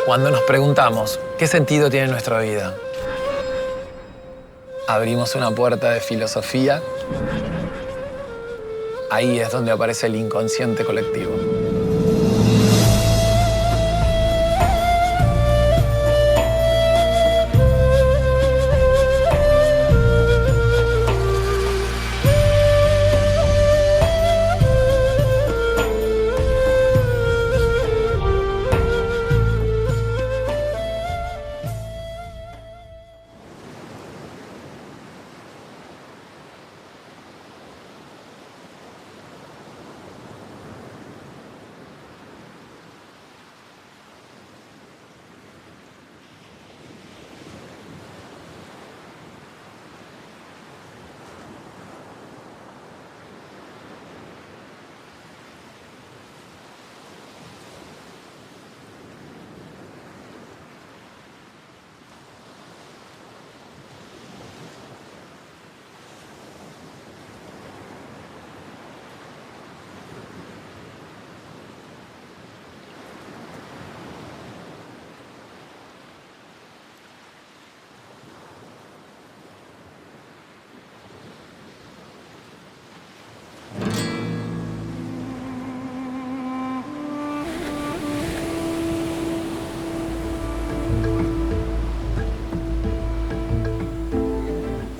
Cuando nos preguntamos qué sentido tiene nuestra vida, abrimos una puerta de filosofía. Ahí es donde aparece el inconsciente colectivo.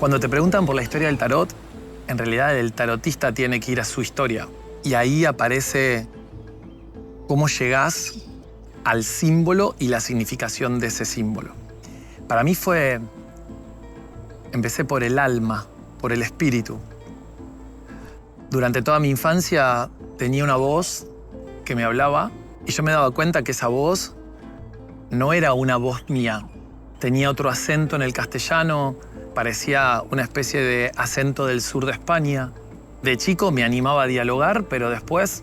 Cuando te preguntan por la historia del tarot, en realidad el tarotista tiene que ir a su historia. Y ahí aparece cómo llegás al símbolo y la significación de ese símbolo. Para mí empecé por el alma, por el espíritu. Durante toda mi infancia tenía una voz que me hablaba y yo me daba cuenta que esa voz no era una voz mía. Tenía otro acento en el castellano, parecía una especie de acento del sur de España. De chico me animaba a dialogar, pero después,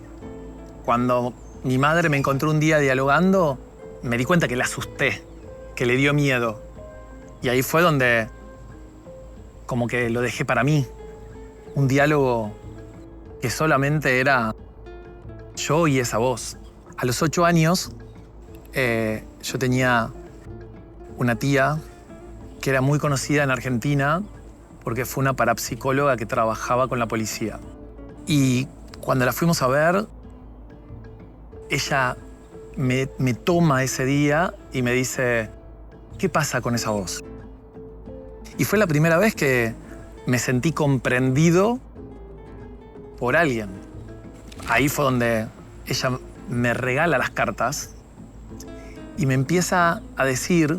cuando mi madre me encontró un día dialogando, me di cuenta que la asusté, que le dio miedo. Y ahí fue donde como que lo dejé para mí. Un diálogo que solamente era yo y esa voz. A los 8 años, yo tenía una tía que era muy conocida en Argentina porque fue una parapsicóloga que trabajaba con la policía. Y cuando la fuimos a ver, ella me toma ese día y me dice, ¿qué pasa con esa voz? Y fue la primera vez que me sentí comprendido por alguien. Ahí fue donde ella me regala las cartas y me empieza a decir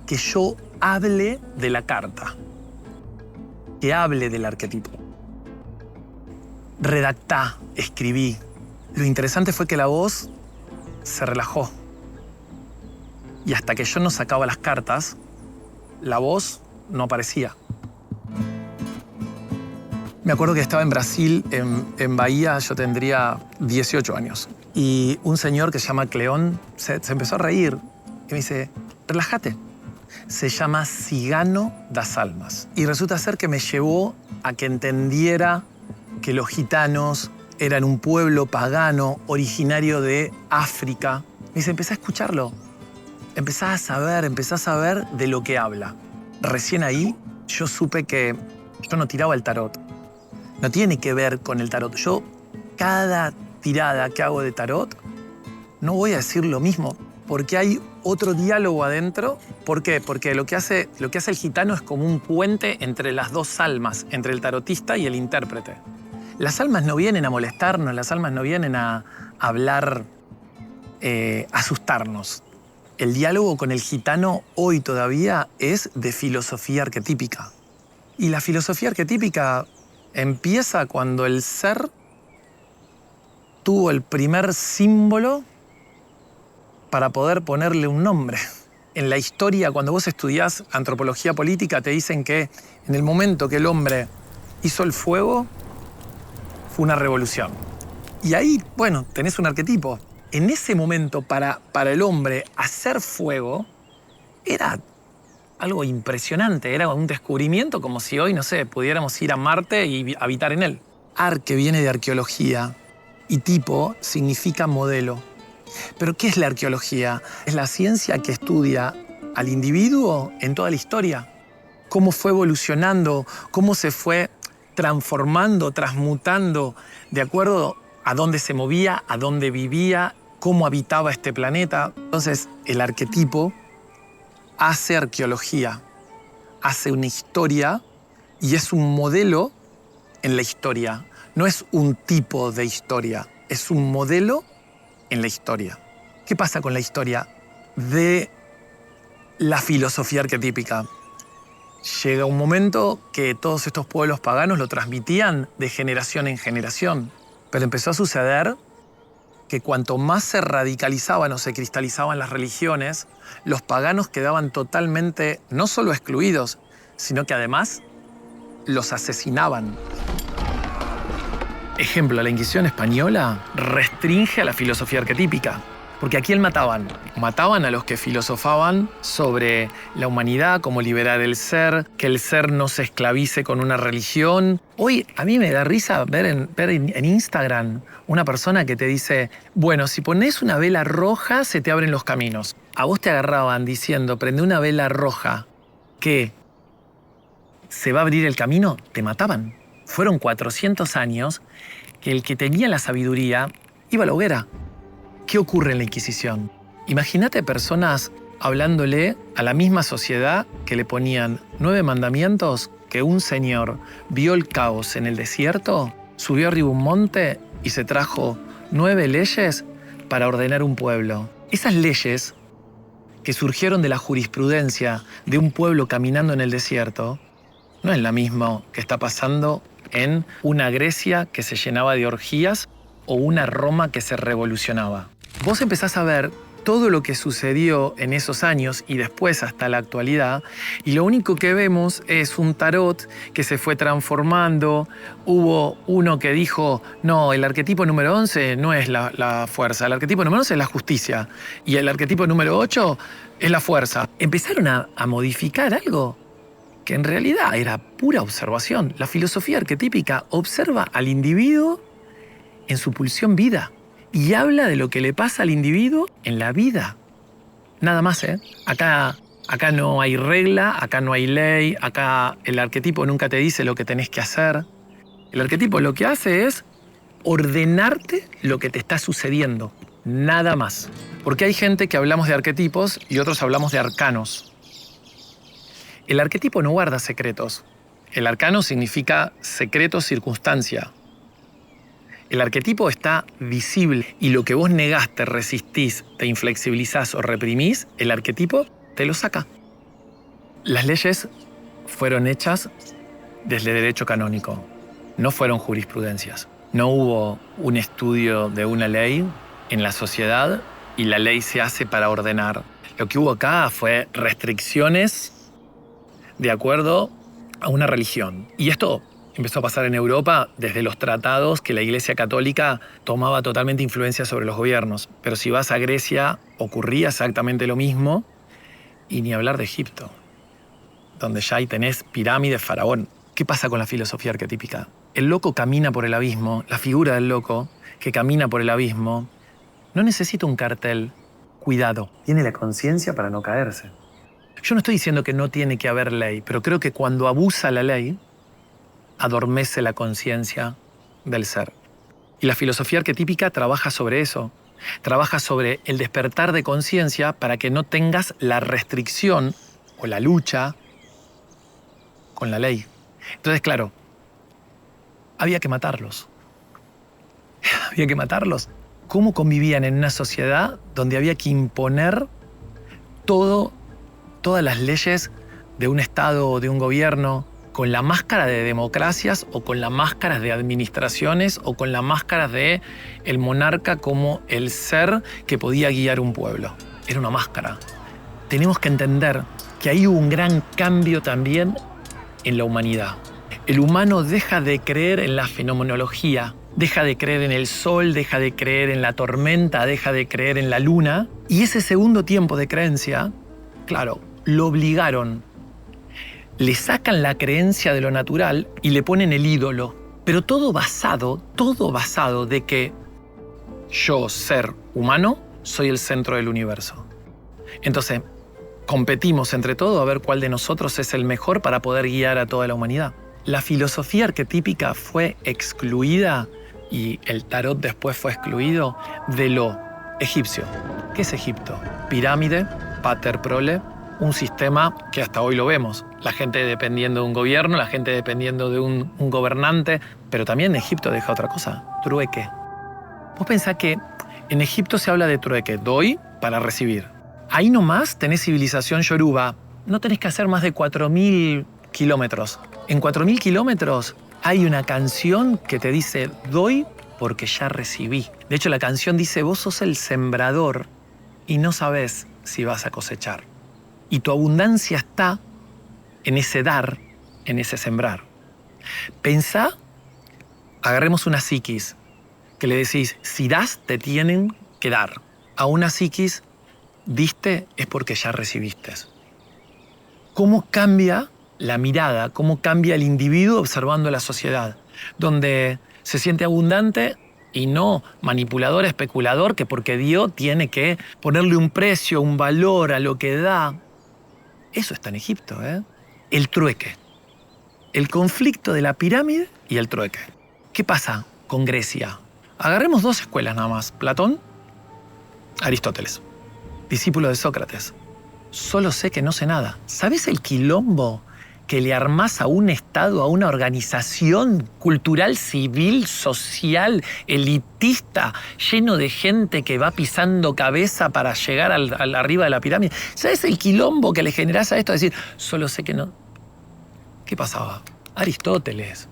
que yo hable de la carta, que hable del arquetipo. Redactá, escribí. Lo interesante fue que la voz se relajó. Y hasta que yo no sacaba las cartas, la voz no aparecía. Me acuerdo que estaba en Brasil, en Bahía, yo tendría 18 años. Y un señor que se llama Cleón se empezó a reír y me dice, relájate. Se llama Cigano das Almas. Y resulta ser que me llevó a que entendiera que los gitanos eran un pueblo pagano originario de África. Me dice, empecé a escucharlo. Empezás a saber de lo que habla. Recién ahí yo supe que yo no tiraba el tarot. No tiene que ver con el tarot. Yo, cada tirada que hago de tarot, no voy a decir lo mismo, porque hay otro diálogo adentro. ¿Por qué? Porque lo que hace el gitano es como un puente entre las dos almas, entre el tarotista y el intérprete. Las almas no vienen a molestarnos, las almas no vienen a hablar, a asustarnos. El diálogo con el gitano hoy todavía es de filosofía arquetípica. Y la filosofía arquetípica empieza cuando el ser tuvo el primer símbolo para poder ponerle un nombre. En la historia, cuando vos estudiás antropología política, te dicen que en el momento que el hombre hizo el fuego, fue una revolución. Y ahí, bueno, tenés un arquetipo. En ese momento, para el hombre, hacer fuego era algo impresionante. Era un descubrimiento como si hoy, no sé, pudiéramos ir a Marte y habitar en él. Arque viene de arqueología y tipo significa modelo. Pero ¿qué es la arqueología? Es la ciencia que estudia al individuo en toda la historia. Cómo fue evolucionando, cómo se fue transformando, transmutando de acuerdo a dónde se movía, a dónde vivía, cómo habitaba este planeta. Entonces, el arquetipo hace arqueología, hace una historia y es un modelo en la historia. No es un tipo de historia, es un modelo en la historia. ¿Qué pasa con la historia de la filosofía arquetípica? Llega un momento que todos estos pueblos paganos lo transmitían de generación en generación, pero empezó a suceder que cuanto más se radicalizaban o se cristalizaban las religiones, los paganos quedaban totalmente no solo excluidos, sino que además los asesinaban. Ejemplo, la Inquisición española restringe a la filosofía arquetípica. Porque ¿a quién mataban? Mataban a los que filosofaban sobre la humanidad, cómo liberar el ser, que el ser no se esclavice con una religión. Hoy a mí me da risa ver en Instagram una persona que te dice, bueno, si pones una vela roja se te abren los caminos. A vos te agarraban diciendo, prende una vela roja, que se va a abrir el camino, te mataban. Fueron 400 años que el que tenía la sabiduría iba a la hoguera. ¿Qué ocurre en la Inquisición? Imagínate personas hablándole a la misma sociedad que le ponían 9 mandamientos, que un señor vio el caos en el desierto, subió arriba un monte y se trajo 9 leyes para ordenar un pueblo. Esas leyes, que surgieron de la jurisprudencia de un pueblo caminando en el desierto, no es la misma que está pasando en una Grecia que se llenaba de orgías o una Roma que se revolucionaba. Vos empezás a ver todo lo que sucedió en esos años y después hasta la actualidad, y lo único que vemos es un tarot que se fue transformando. Hubo uno que dijo, no, el arquetipo número 11 no es la fuerza, el arquetipo número 11 es la justicia, y el arquetipo número 8 es la fuerza. Empezaron a modificar algo que en realidad era pura observación. La filosofía arquetípica observa al individuo en su pulsión vida y habla de lo que le pasa al individuo en la vida. Nada más, ¿eh? Acá no hay regla, acá no hay ley, acá el arquetipo nunca te dice lo que tenés que hacer. El arquetipo lo que hace es ordenarte lo que te está sucediendo. Nada más. Porque hay gente que hablamos de arquetipos y otros hablamos de arcanos. El arquetipo no guarda secretos. El arcano significa secreto, circunstancia. El arquetipo está visible y lo que vos negaste, resistís, te inflexibilizás o reprimís, el arquetipo te lo saca. Las leyes fueron hechas desde el derecho canónico, no fueron jurisprudencias. No hubo un estudio de una ley en la sociedad y la ley se hace para ordenar. Lo que hubo acá fue restricciones de acuerdo a una religión. Y esto empezó a pasar en Europa desde los tratados que la Iglesia Católica tomaba totalmente influencia sobre los gobiernos. Pero si vas a Grecia, ocurría exactamente lo mismo, y ni hablar de Egipto, donde ya ahí tenés pirámides, faraón. ¿Qué pasa con la filosofía arquetípica? El loco camina por el abismo, la figura del loco que camina por el abismo no necesita un cartel. Cuidado. Tiene la conciencia para no caerse. Yo no estoy diciendo que no tiene que haber ley, pero creo que cuando abusa la ley, adormece la conciencia del ser. Y la filosofía arquetípica trabaja sobre eso. Trabaja sobre el despertar de conciencia para que no tengas la restricción o la lucha con la ley. Entonces, claro, había que matarlos. Había que matarlos. ¿Cómo convivían en una sociedad donde había que imponer todas las leyes de un Estado o de un gobierno con la máscara de democracias o con la máscara de administraciones o con la máscara de el monarca como el ser que podía guiar un pueblo? Era una máscara. Tenemos que entender que ahí hubo un gran cambio también en la humanidad. El humano deja de creer en la fenomenología, deja de creer en el sol, deja de creer en la tormenta, deja de creer en la luna. Y ese segundo tiempo de creencia, claro, lo obligaron. Le sacan la creencia de lo natural y le ponen el ídolo. Pero todo basado de que yo, ser humano, soy el centro del universo. Entonces, competimos entre todos a ver cuál de nosotros es el mejor para poder guiar a toda la humanidad. La filosofía arquetípica fue excluida y el tarot después fue excluido de lo egipcio. ¿Qué es Egipto? Pirámide, pater prole, un sistema que hasta hoy lo vemos. La gente dependiendo de un gobierno, la gente dependiendo de un gobernante, pero también Egipto deja otra cosa, trueque. Vos pensás que en Egipto se habla de trueque, doy para recibir. Ahí nomás tenés civilización yoruba, no tenés que hacer más de 4.000 kilómetros. En 4.000 kilómetros hay una canción que te dice, doy porque ya recibí. De hecho, la canción dice, vos sos el sembrador y no sabés si vas a cosechar. Y tu abundancia está en ese dar, en ese sembrar. Pensá, agarremos una psiquis, que le decís, si das, te tienen que dar. A una psiquis, diste es porque ya recibiste. ¿Cómo cambia la mirada? ¿Cómo cambia el individuo observando la sociedad? Donde se siente abundante y no manipulador, especulador, que porque dio tiene que ponerle un precio, un valor a lo que da. Eso está en Egipto, ¿eh? El trueque. El conflicto de la pirámide y el trueque. ¿Qué pasa con Grecia? Agarremos dos escuelas nada más. Platón, Aristóteles. Discípulo de Sócrates. Solo sé que no sé nada. ¿Sabes el quilombo que le armás a un Estado, a una organización cultural, civil, social, elitista, lleno de gente que va pisando cabeza para llegar al arriba de la pirámide? ¿Sabes el quilombo que le generás a esto? Decir, solo sé que no. ¿Qué pasaba? Aristóteles.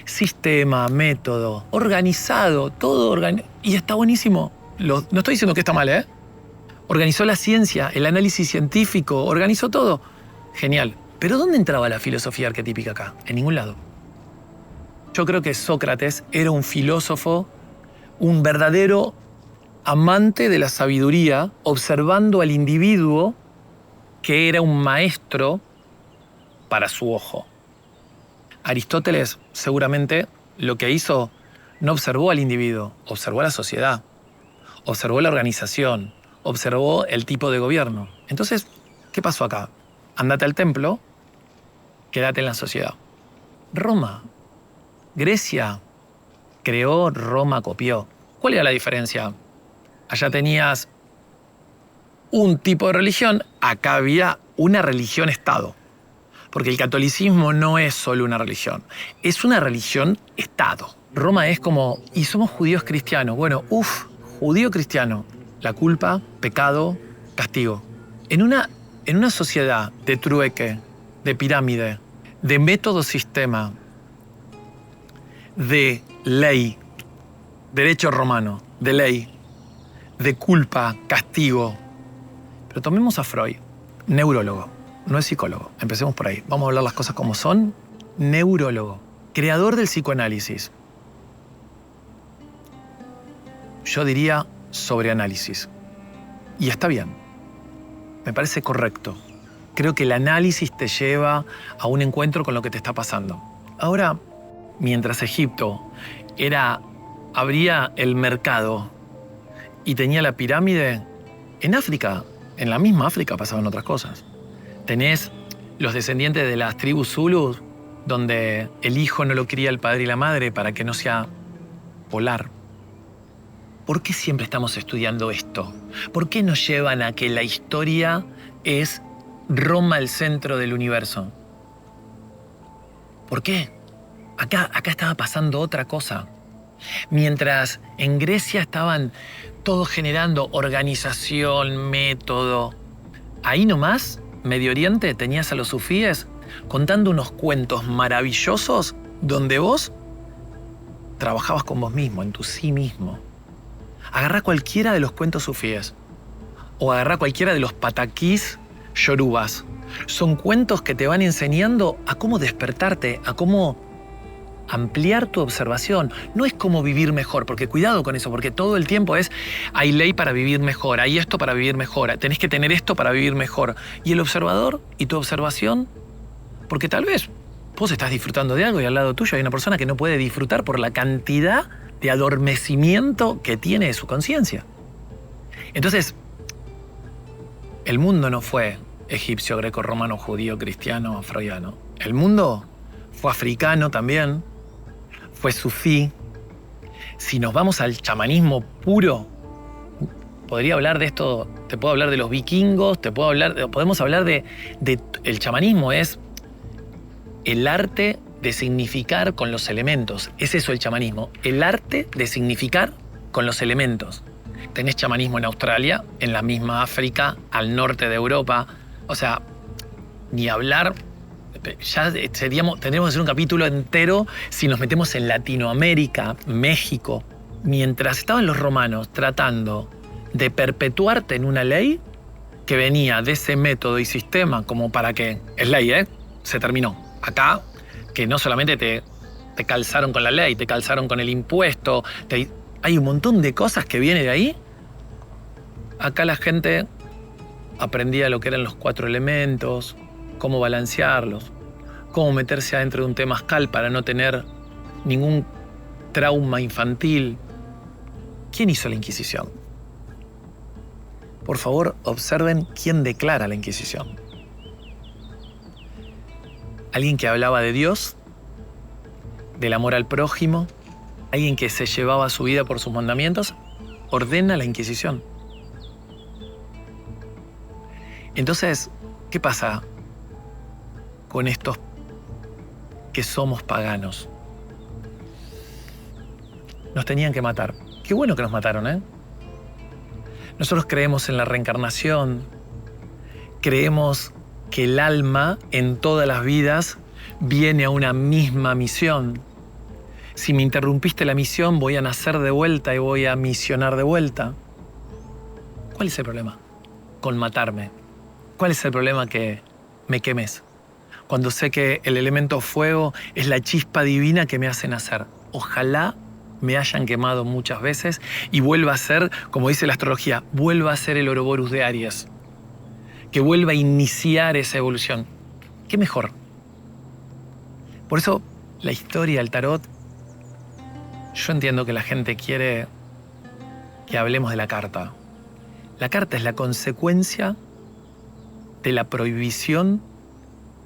Sistema, método, organizado, todo organizado. Y está buenísimo. No estoy diciendo que está mal, ¿eh? Organizó la ciencia, el análisis científico, organizó todo. Genial. ¿Pero dónde entraba la filosofía arquetípica acá? En ningún lado. Yo creo que Sócrates era un filósofo, un verdadero amante de la sabiduría, observando al individuo que era un maestro para su ojo. Aristóteles seguramente lo que hizo no observó al individuo, observó a la sociedad, observó la organización, observó el tipo de gobierno. Entonces, ¿qué pasó acá? Andate al templo, quédate en la sociedad. Roma, Grecia creó, Roma copió. ¿Cuál era la diferencia? Allá tenías un tipo de religión, acá había una religión-estado. Porque el catolicismo no es solo una religión, es una religión-estado. Roma es como, y somos judíos cristianos. Bueno, judío cristiano, la culpa, pecado, castigo. En una sociedad de trueque, de pirámide, de método sistema, de ley, derecho romano, de ley, de culpa, castigo. Pero tomemos a Freud, neurólogo, no es psicólogo. Empecemos por ahí. Vamos a hablar las cosas como son. Neurólogo, creador del psicoanálisis. Yo diría sobreanálisis. Y está bien. Me parece correcto. Creo que el análisis te lleva a un encuentro con lo que te está pasando. Ahora, mientras Egipto abría el mercado y tenía la pirámide, en África, en la misma África pasaban otras cosas. Tenés los descendientes de las tribus Zulus, donde el hijo no lo cría el padre y la madre para que no sea polar. ¿Por qué siempre estamos estudiando esto? ¿Por qué nos llevan a que la historia es Roma el centro del universo? ¿Por qué? Acá estaba pasando otra cosa. Mientras en Grecia estaban todos generando organización, método, ahí nomás, Medio Oriente, tenías a los sufíes contando unos cuentos maravillosos donde vos trabajabas con vos mismo, en tu sí mismo. Agarrá cualquiera de los cuentos sufíes o agarrá cualquiera de los pataquís yorubas. Son cuentos que te van enseñando a cómo despertarte, a cómo ampliar tu observación. No es cómo vivir mejor, porque cuidado con eso, porque todo el tiempo hay ley para vivir mejor, hay esto para vivir mejor, tenés que tener esto para vivir mejor. Y el observador y tu observación, porque tal vez vos estás disfrutando de algo y al lado tuyo hay una persona que no puede disfrutar por la cantidad de adormecimiento que tiene de su conciencia. Entonces, el mundo no fue egipcio, greco, romano, judío, cristiano, freudiano. El mundo fue africano también, fue sufí. Si nos vamos al chamanismo puro, podría hablar de esto, te puedo hablar de los vikingos, podemos hablar de el chamanismo es el arte de significar con los elementos. Es eso el chamanismo, el arte de significar con los elementos. Tenés chamanismo en Australia, en la misma África, al norte de Europa. O sea, ni hablar, ya tendríamos que hacer un capítulo entero si nos metemos en Latinoamérica, México. Mientras estaban los romanos tratando de perpetuarte en una ley que venía de ese método y sistema como para que, es ley, se terminó. Acá, que no solamente te calzaron con la ley, te calzaron con el impuesto, hay un montón de cosas que vienen de ahí. Acá la gente aprendía lo que eran los 4 elementos, cómo balancearlos, cómo meterse adentro de un temazcal para no tener ningún trauma infantil. ¿Quién hizo la Inquisición? Por favor, observen quién declara la Inquisición. Alguien que hablaba de Dios, del amor al prójimo, alguien que se llevaba su vida por sus mandamientos, ordena la Inquisición. Entonces, ¿qué pasa con estos que somos paganos? Nos tenían que matar. Qué bueno que nos mataron, ¿eh? Nosotros creemos en la reencarnación, creemos que el alma en todas las vidas viene a una misma misión. Si me interrumpiste la misión, voy a nacer de vuelta y voy a misionar de vuelta. ¿Cuál es el problema con matarme? ¿Cuál es el problema que me quemes? Cuando sé que el elemento fuego es la chispa divina que me hace nacer. Ojalá me hayan quemado muchas veces y vuelva a ser, como dice la astrología, vuelva a ser el Ouroboros de Aries. Que vuelva a iniciar esa evolución. ¿Qué mejor? Por eso, la historia, el tarot, yo entiendo que la gente quiere que hablemos de la carta. La carta es la consecuencia de la prohibición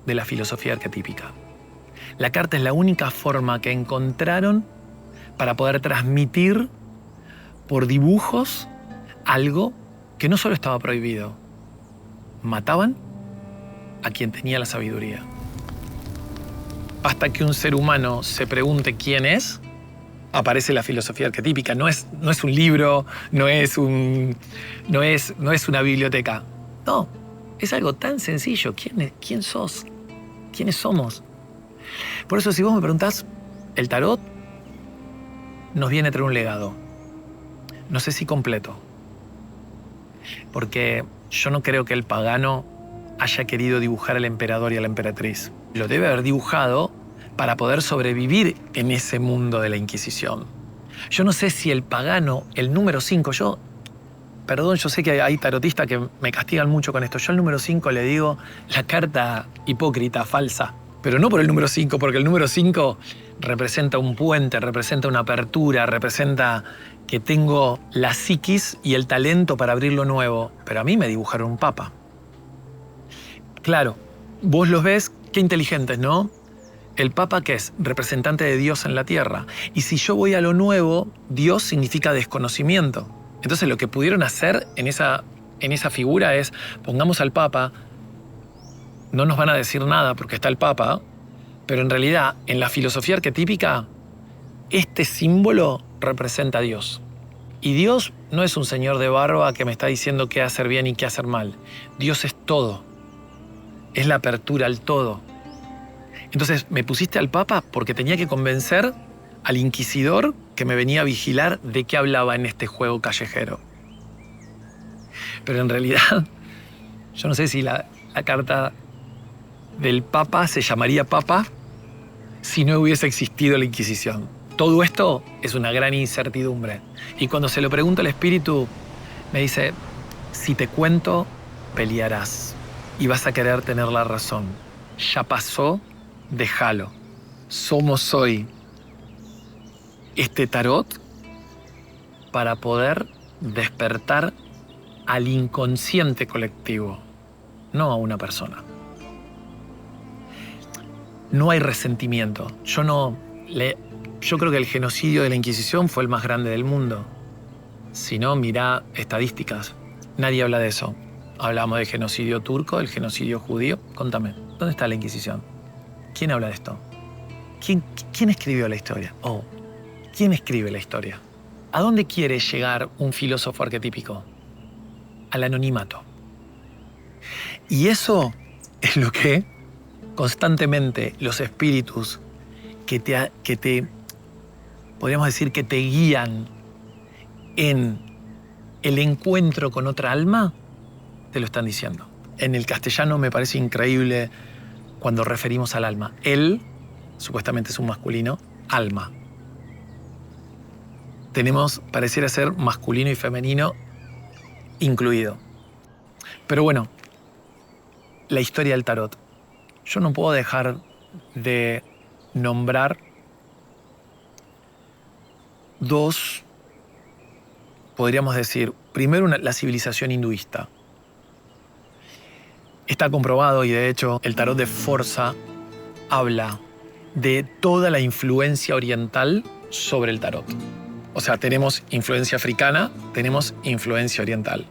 de la filosofía arquetípica. La carta es la única forma que encontraron para poder transmitir por dibujos algo que no solo estaba prohibido. Mataban a quien tenía la sabiduría. Hasta que un ser humano se pregunte quién es, aparece la filosofía arquetípica. No es un libro, no es una biblioteca. No, es algo tan sencillo. ¿Quién sos? ¿Quiénes somos? Por eso, si vos me preguntás, el tarot nos viene a traer un legado. No sé si completo. Porque yo no creo que el pagano haya querido dibujar al emperador y a la emperatriz. Lo debe haber dibujado para poder sobrevivir en ese mundo de la Inquisición. Yo no sé si el pagano, el número 5, perdón, yo sé que hay tarotistas que me castigan mucho con esto. Yo al número 5 le digo la carta hipócrita, falsa. Pero no por el número 5, porque el número 5 representa un puente, representa una apertura, representa que tengo la psiquis y el talento para abrir lo nuevo. Pero a mí me dibujaron un papa. Claro, vos los ves, qué inteligentes, ¿no? El papa, ¿qué es? Representante de Dios en la tierra. Y si yo voy a lo nuevo, Dios significa desconocimiento. Entonces lo que pudieron hacer en esa figura es, pongamos al papa, no nos van a decir nada porque está el papa, pero en realidad en la filosofía arquetípica, este símbolo representa a Dios. Y Dios no es un señor de barba que me está diciendo qué hacer bien y qué hacer mal. Dios es todo. Es la apertura al todo. Entonces me pusiste al papa porque tenía que convencer al inquisidor que me venía a vigilar de qué hablaba en este juego callejero. Pero en realidad, yo no sé si la carta del papa se llamaría papa si no hubiese existido la Inquisición. Todo esto es una gran incertidumbre. Y cuando se lo pregunto al espíritu, me dice, si te cuento, pelearás y vas a querer tener la razón. Ya pasó, déjalo. Somos hoy este tarot para poder despertar al inconsciente colectivo, no a una persona. No hay resentimiento. Yo creo que el genocidio de la Inquisición fue el más grande del mundo. Si no, mirá estadísticas. Nadie habla de eso. Hablamos del genocidio turco, del genocidio judío. Contame, ¿dónde está la Inquisición? ¿Quién habla de esto? ¿Quién escribió la historia? ¿Quién escribe la historia? ¿A dónde quiere llegar un filósofo arquetípico? Al anonimato. Y eso es lo que constantemente los espíritus que te podríamos decir que te guían en el encuentro con otra alma, te lo están diciendo. En el castellano me parece increíble cuando referimos al alma. Él, supuestamente es un masculino, alma. Pareciera ser masculino y femenino incluido. Pero bueno, la historia del tarot. Yo no puedo dejar de nombrar dos, podríamos decir, primero la civilización hinduista. Está comprobado y de hecho el tarot de Forza habla de toda la influencia oriental sobre el tarot. O sea, tenemos influencia africana, tenemos influencia oriental.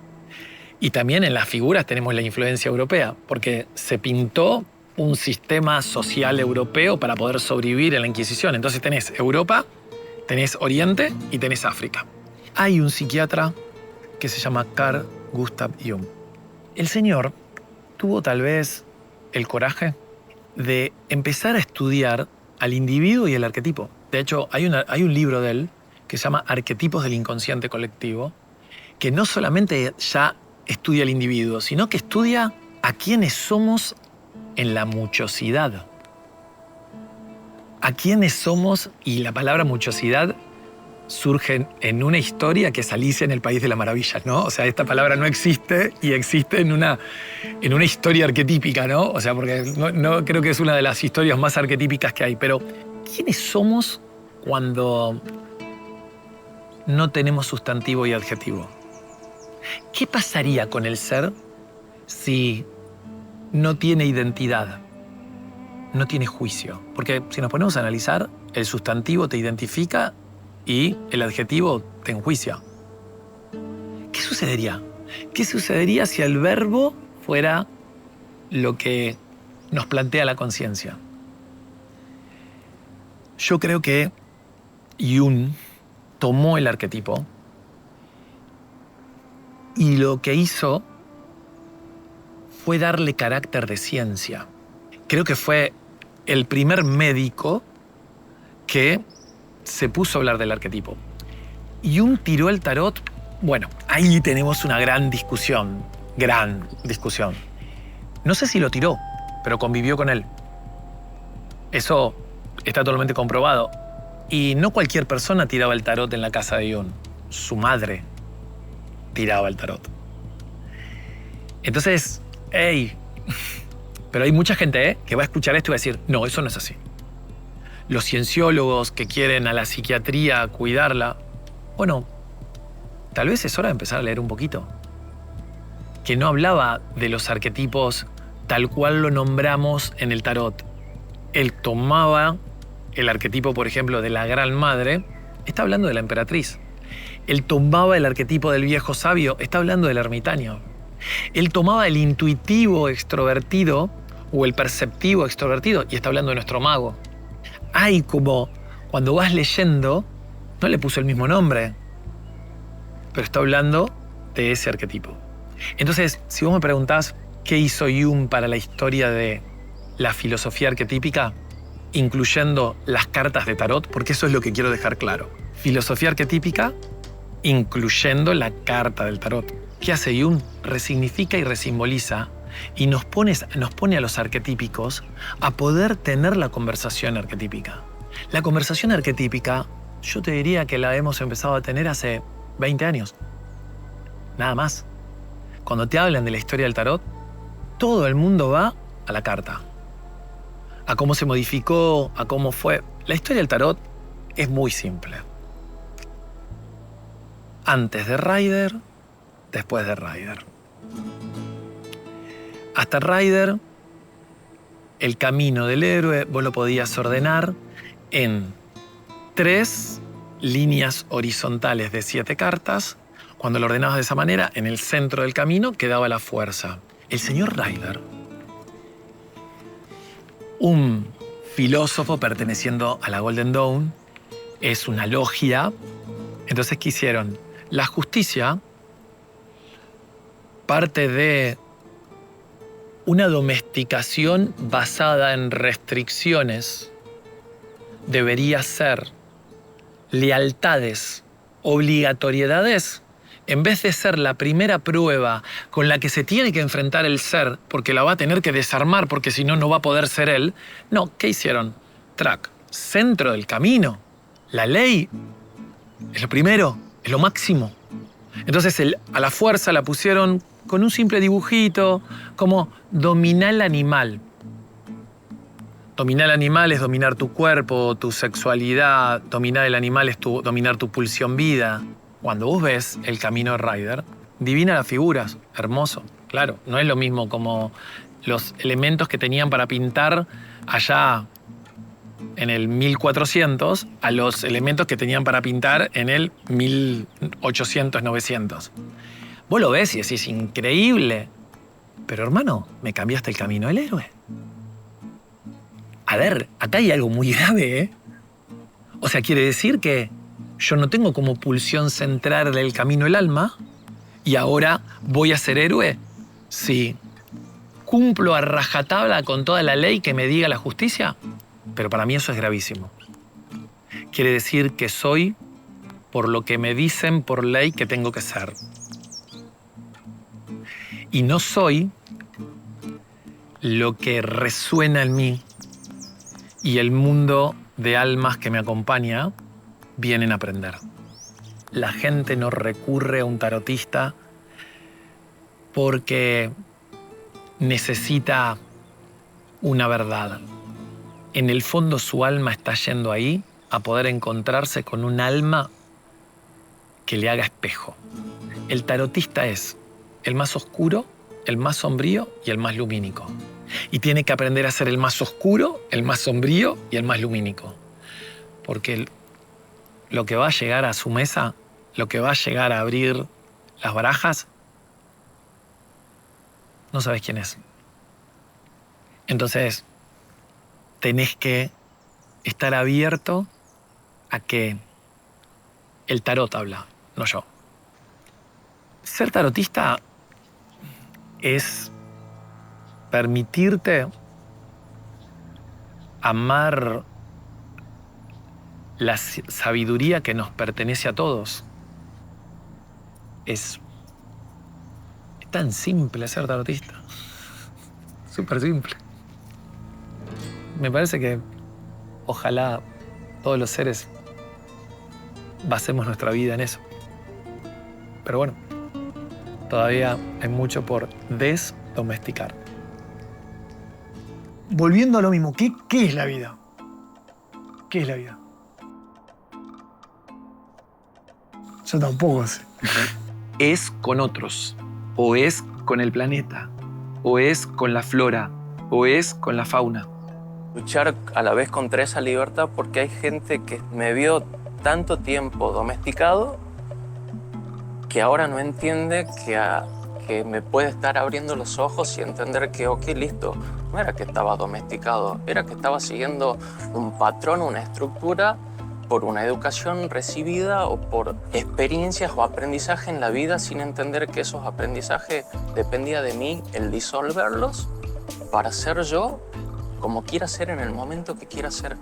Y también en las figuras tenemos la influencia europea, porque se pintó un sistema social europeo para poder sobrevivir en la Inquisición. Entonces tenés Europa, tenés Oriente y tenés África. Hay un psiquiatra que se llama Carl Gustav Jung. El señor tuvo tal vez el coraje de empezar a estudiar al individuo y el arquetipo. De hecho, hay un libro de él que se llama Arquetipos del inconsciente colectivo, que no solamente ya estudia al individuo, sino que estudia a quiénes somos en la muchosidad. A quiénes somos, y la palabra muchosidad surge en una historia que es Alicia en el País de las Maravillas, ¿no? O sea, esta palabra no existe y existe en una historia arquetípica, ¿no? O sea, porque no creo que es una de las historias más arquetípicas que hay. Pero, ¿quiénes somos cuando no tenemos sustantivo y adjetivo? ¿Qué pasaría con el ser si no tiene identidad, no tiene juicio? Porque si nos ponemos a analizar, el sustantivo te identifica y el adjetivo te enjuicia. ¿Qué sucedería? ¿Qué sucedería si el verbo fuera lo que nos plantea la conciencia? Yo creo que Jung tomó el arquetipo y lo que hizo fue darle carácter de ciencia. Creo que fue el primer médico que se puso a hablar del arquetipo. Jung tiró el tarot. Bueno, ahí tenemos una gran discusión. No sé si lo tiró, pero convivió con él. Eso está totalmente comprobado. Y no cualquier persona tiraba el tarot en la casa de Jung. Su madre tiraba el tarot. Entonces, pero hay mucha gente que va a escuchar esto y va a decir, no, eso no es así. Los cienciólogos que quieren a la psiquiatría cuidarla, bueno, tal vez es hora de empezar a leer un poquito. Que no hablaba de los arquetipos tal cual lo nombramos en el tarot. Él tomaba el arquetipo, por ejemplo, de la Gran Madre, está hablando de la emperatriz. Él tomaba el arquetipo del viejo sabio, está hablando del ermitaño. Él tomaba el intuitivo extrovertido o el perceptivo extrovertido y está hablando de nuestro mago. Hay como, cuando vas leyendo, no le puso el mismo nombre, pero está hablando de ese arquetipo. Entonces, si vos me preguntás qué hizo Jung para la historia de la filosofía arquetípica, incluyendo las cartas de tarot, porque eso es lo que quiero dejar claro. Filosofía arquetípica, incluyendo la carta del tarot. ¿Qué hace Jung? Resignifica y resimboliza y nos pone a los arquetípicos a poder tener la conversación arquetípica. La conversación arquetípica, yo te diría que la hemos empezado a tener hace 20 años. Nada más. Cuando te hablan de la historia del tarot, todo el mundo va a la carta. A cómo se modificó, a cómo fue. La historia del tarot es muy simple. Antes de Rider después de Ryder. Hasta Ryder, el camino del héroe vos lo podías ordenar en 3 líneas horizontales de 7 cartas. Cuando lo ordenabas de esa manera, en el centro del camino quedaba la fuerza. El señor Ryder, un filósofo perteneciendo a la Golden Dawn, es una logia. Entonces, ¿qué hicieron? La justicia parte de una domesticación basada en restricciones. Debería ser lealtades, obligatoriedades, en vez de ser la primera prueba con la que se tiene que enfrentar el ser, porque la va a tener que desarmar, porque si no, no va a poder ser él. No, ¿qué hicieron? Track, centro del camino. La ley es lo primero, es lo máximo. Entonces a la fuerza la pusieron con un simple dibujito, como dominar el animal. Dominar el animal es dominar tu cuerpo, tu sexualidad. Dominar el animal es dominar tu pulsión vida. Cuando vos ves el camino de Ryder, divina las figuras, hermoso. Claro, no es lo mismo como los elementos que tenían para pintar allá en el 1400 a los elementos que tenían para pintar en el 1800, 900. Vos lo ves y decís, increíble. Pero hermano, me cambiaste el camino del héroe. A ver, acá hay algo muy grave, ¿eh? O sea, quiere decir que yo no tengo como pulsión central el camino del alma y ahora voy a ser héroe. Sí. ¿Cumplo a rajatabla con toda la ley que me diga la justicia? Pero para mí eso es gravísimo. Quiere decir que soy por lo que me dicen por ley que tengo que ser. Y no soy lo que resuena en mí y el mundo de almas que me acompaña vienen a aprender. La gente no recurre a un tarotista porque necesita una verdad. En el fondo su alma está yendo ahí a poder encontrarse con un alma que le haga espejo. El tarotista es el más oscuro, el más sombrío y el más lumínico. Y tiene que aprender a ser el más oscuro, el más sombrío y el más lumínico. Porque lo que va a llegar a su mesa, lo que va a llegar a abrir las barajas, no sabes quién es. Entonces, tenés que estar abierto a que el tarot habla, no yo. Ser tarotista es permitirte amar la sabiduría que nos pertenece a todos. Es tan simple ser tarotista. Súper simple. Me parece que ojalá todos los seres basemos nuestra vida en eso. Pero bueno, todavía hay mucho por desdomesticar. Volviendo a lo mismo, ¿qué es la vida? ¿Qué es la vida? Yo tampoco sé. Es con otros, o es con el planeta, o es con la flora, o es con la fauna. Luchar a la vez contra esa libertad porque hay gente que me vio tanto tiempo domesticado que ahora no entiende que me puede estar abriendo los ojos y entender que, ok, listo, no era que estaba domesticado, era que estaba siguiendo un patrón, una estructura por una educación recibida o por experiencias o aprendizaje en la vida sin entender que esos aprendizajes dependía de mí el disolverlos para ser yo como quiera ser en el momento que quiera ser.